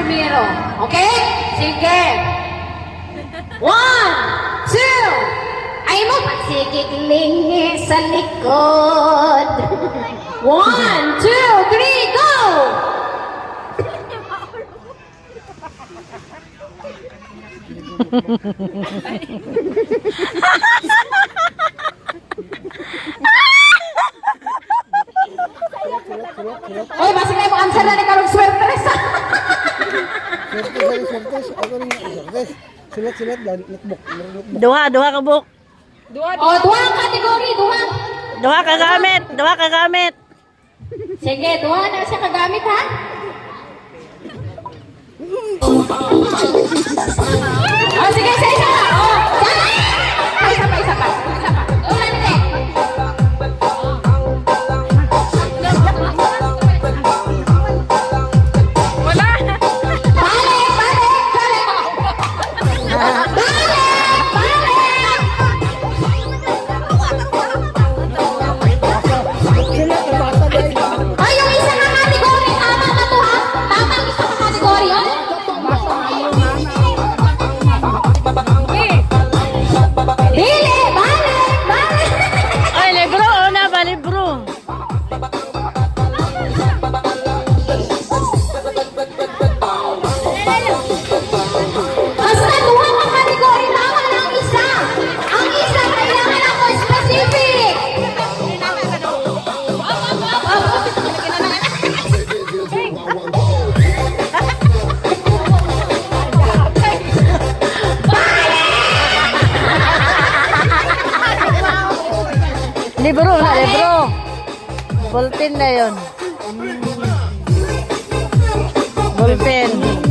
numero. Okay? Sige. 1, 2. Ay mo, pasigiglingi sa likod. 1, 2, 3, go! Oy, basta kayo mo answer na ni Karong swerte rin sa... Sulat-sulat dan notebook. Duha ka book. Oh, duha ang kategory, duha. Duha ka gamit. Sige, duha na siya kagamit, ha? Oh, sige, sa isa na. Oh, isa pa. Isa pa. Ulan, te. Ay, yung isa na kategory, tama na to, ha? Tama ang isa na kategory, ha? Dili, balik. Ay, libro. Una ba, libro? Basta duha ka kategory, tama na ang isa. Ang isa, kailangan ako specific. Libro na, libro. Ballpen na yun. Ballpen.